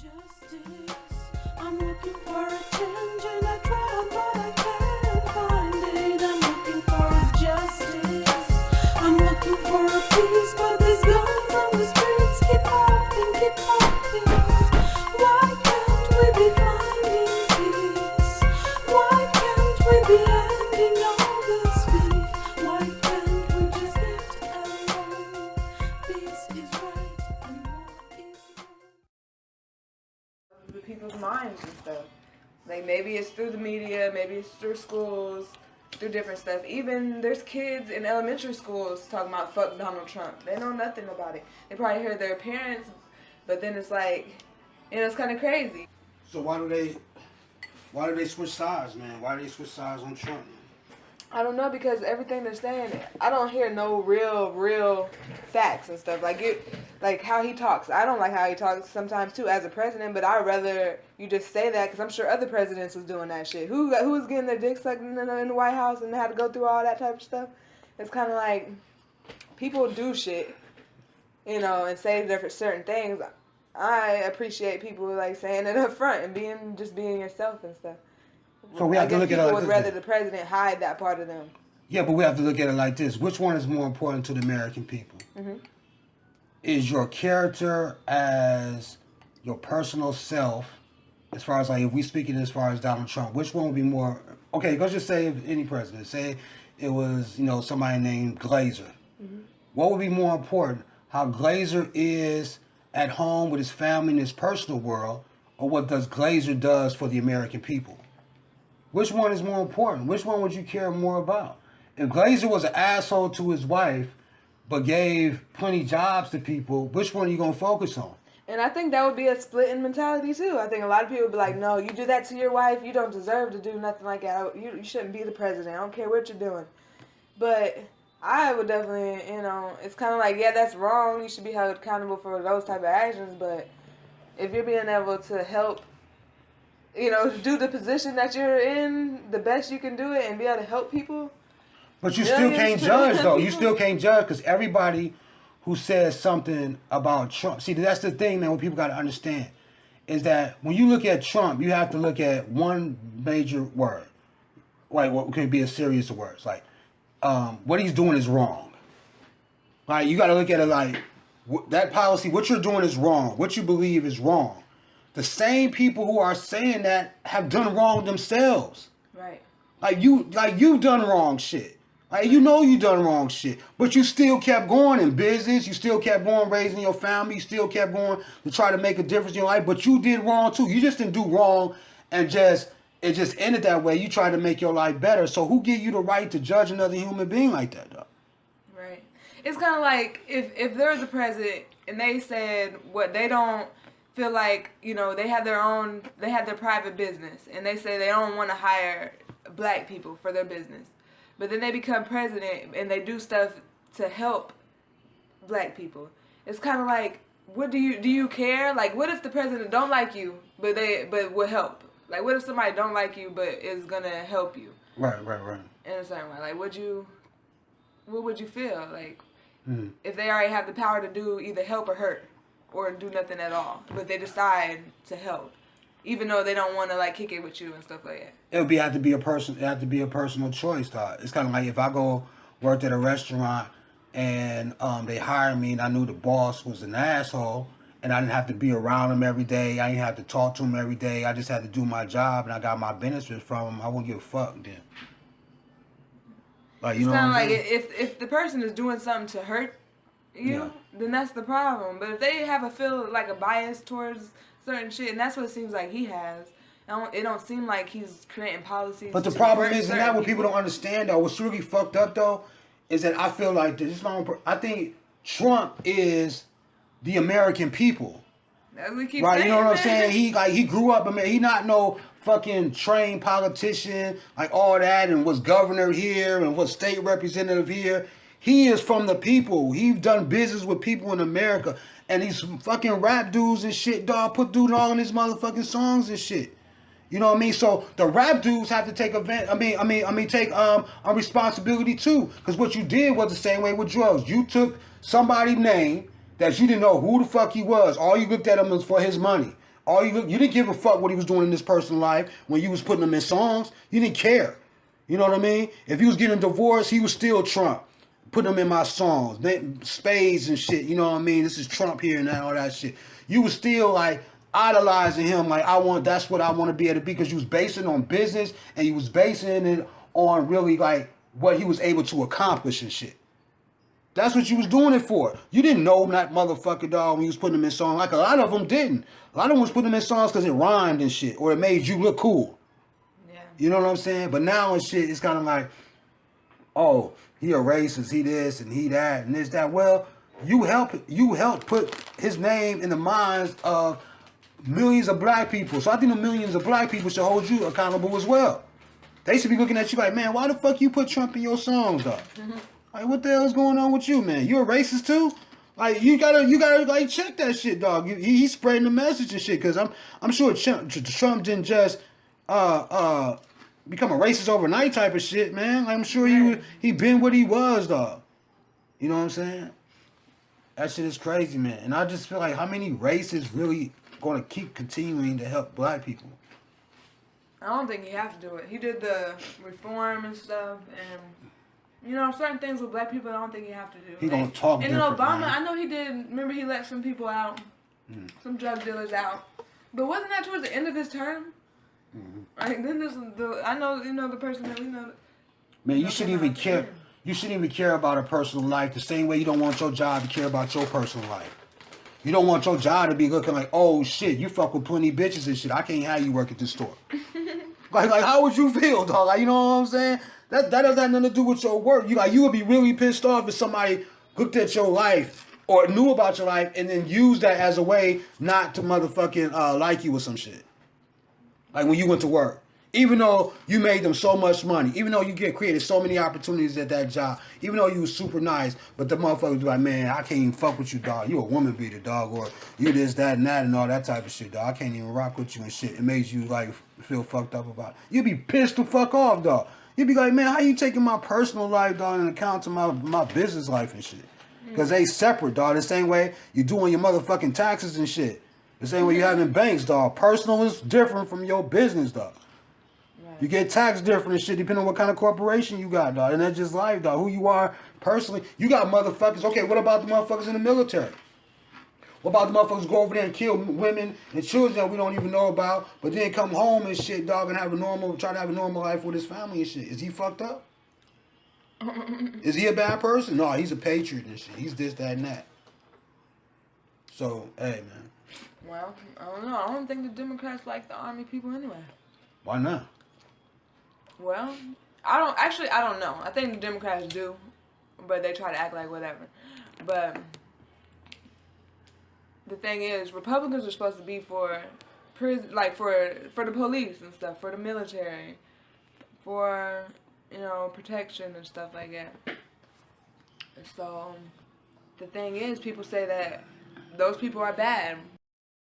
Justice. I'm looking for a change and I try but I can't find it. I'm looking for a justice. I'm looking for a peace, but these guns on the streets keep popping, keep popping. Why can't we be finding peace? Why can't we be ending all this beef? Why can't we just get along? Peace is right and war is wrong. The people's minds and stuff. Like maybe it's through the media, maybe it's through schools, through different stuff. Even there's kids in elementary schools talking about fuck Donald Trump. They know nothing about it. They probably heard their parents, but then it's like, it's kind of crazy. So why do they switch sides, man? Why do they switch sides on Trump? I don't know, because everything they're saying, I don't hear no real facts and stuff. Like how he talks. I don't like how he talks sometimes too as a president, but I'd rather you just say that, because I'm sure other presidents was doing that shit. Who was getting their dick sucked in the White House and had to go through all that type of stuff? It's kind of like people do shit, and say different certain things. I appreciate people like saying it up front and being yourself and stuff. So we have to look at it like like would this. rather the president hide that part of them. Yeah, but we have to look at it like this. Which one is more important to the American people? Mm-hmm. Is your character as your personal self, as far as like if we speaking as far as Donald Trump, which one would be more? Okay, let's just say if any president, say it was somebody named Glazer. Mm-hmm. What would be more important? How Glazer is at home with his family in his personal world, or what does Glazer does for the American people? Which one is more important? Which one would you care more about? If Glazer was an asshole to his wife, but gave plenty jobs to people, which one are you going to focus on? And I think that would be a split in mentality too. I think a lot of people would be like, no, you do that to your wife, you don't deserve to do nothing like that. You shouldn't be the president. I don't care what you're doing. But I would definitely, it's kind of like, yeah, that's wrong. You should be held accountable for those type of actions. But if you're being able to help, do the position that you're in the best you can do it and be able to help people. But you still can't judge, though. You still can't judge, because everybody who says something about Trump... See, that's the thing, man, what people got to understand, is that when you look at Trump, you have to look at one major word. Like, what could be a series of words. Like, what he's doing is wrong. Like, you got to look at it like, that policy, what you're doing is wrong. What you believe is wrong. The same people who are saying that have done wrong themselves. Right. Like you've done wrong shit. Like you done wrong shit. But you still kept going in business. You still kept going raising your family. You still kept going to try to make a difference in your life. But you did wrong too. You just didn't do wrong and it just ended that way. You tried to make your life better. So who give you the right to judge another human being like that, though? Right. It's kind of like if there was a president and they said what they don't feel like, they have their private business, and they say they don't want to hire black people for their business, but then they become president and they do stuff to help black people. It's kind of like, what do you care? Like, what if the president don't like you, but will help? Like, what if somebody don't like you, but is gonna help you? Right. In a certain way, like, what would you feel like Mm. if they already have the power to do either help or hurt, or do nothing at all, but they decide to help, even though they don't want to like kick it with you and stuff like that? It have to be a personal choice, though. It's kind of like if I go work at a restaurant and they hire me and I knew the boss was an asshole and I didn't have to be around him every day, I didn't have to talk to him every day, I just had to do my job and I got my benefits from him, I wouldn't give a fuck then. Like, it's kind of like if the person is doing something to hurt you, then that's the problem. But if they have a bias towards certain shit, and that's what it seems like he has, it don't seem like he's creating policies. But the problem is, and that what people don't understand, though, what's really fucked up, though, is that I feel like I think Trump is the American people. That's what we keep right, saying, you know what man. I'm saying? He grew up, he not no fucking trained politician, like all that, and was governor here and was state representative here. He is from the people. He's done business with people in America. And these fucking rap dudes and shit, dog, put dude all in his motherfucking songs and shit. You know what I mean? So the rap dudes have to take take responsibility too. Because what you did was the same way with drugs. You took somebody's name that you didn't know who the fuck he was. All you looked at him was for his money. You didn't give a fuck what he was doing in this person's life when you was putting him in songs. You didn't care. You know what I mean? If he was getting divorced, he was still Trump. Putting him in my songs, spades and shit. You know what I mean? This is Trump here and all that shit. You was still like idolizing him. Like that's what I want to be able to be, because you was basing it on business and you was basing it on really like what he was able to accomplish and shit. That's what you was doing it for. You didn't know that motherfucker, dog, when you was putting them in songs. Like, a lot of them didn't. A lot of them was putting them in songs because it rhymed and shit, or it made you look cool. Yeah. You know what I'm saying? But now and shit, it's kind of like, oh, he a racist, he this and he that and this, that. Well, you helped put his name in the minds of millions of black people. So I think the millions of black people should hold you accountable as well. They should be looking at you like, man, why the fuck you put Trump in your songs, dog? Like, what the hell is going on with you, man? You a racist too? Like, you gotta like check that shit, dog. He's spreading the message and shit, because I'm sure Trump didn't just become a racist overnight type of shit, man. Like, I'm sure he been what he was, dog. You know what I'm saying? That shit is crazy, man. And I just feel like, how many racists really gonna keep continuing to help black people? I don't think he has to do it. He did the reform and stuff, and you know, certain things with black people, I don't think you have to do. He don't talk and different, Obama, man. I know he did. Remember, he let some people out, some drug dealers out. But wasn't that towards the end of his term? Like, then I know, you know, the person that we know. Man, you shouldn't even care. You shouldn't even care about a personal life the same way you don't want your job to care about your personal life. You don't want your job to be looking like, oh shit, you fuck with plenty bitches and shit. I can't have you work at this store. like how would you feel, dog? Like, you know what I'm saying? That doesn't have nothing to do with your work. You would be really pissed off if somebody looked at your life or knew about your life and then used that as a way not to motherfucking like you or some shit. Like when you went to work. Even though you made them so much money, even though you created so many opportunities at that job, even though you was super nice, but the motherfuckers be like, man, I can't even fuck with you, dog. You a woman beater, dog, or you this, that, and that, and all that type of shit, dog. I can't even rock with you and shit. It made you like feel fucked up about it. You'd be pissed the fuck off, dog. You'd be like, man, how you taking my personal life, dog, and account to my business life and shit? Because they separate, dog. The same way you doing your motherfucking taxes and shit. The same way you having banks, dog. Personal is different from your business, dog. You get taxed different and shit depending on what kind of corporation you got, dog. And that's just life, dog. Who you are personally. You got motherfuckers. Okay, what about the motherfuckers in the military? What about the motherfuckers who go over there and kill women and children that we don't even know about, but then come home and shit, dog, and try to have a normal life with his family and shit? Is he fucked up? Is he a bad person? No, he's a patriot and shit. He's this, that, and that. So, hey, man. Well, I don't know. I don't think the Democrats like the army people anyway. Why not? Well, I don't know. I think the Democrats do, but they try to act like whatever. But the thing is, Republicans are supposed to be for prison, like for the police and stuff, for the military, for, you know, protection and stuff like that. So the thing is, people say that those people are bad.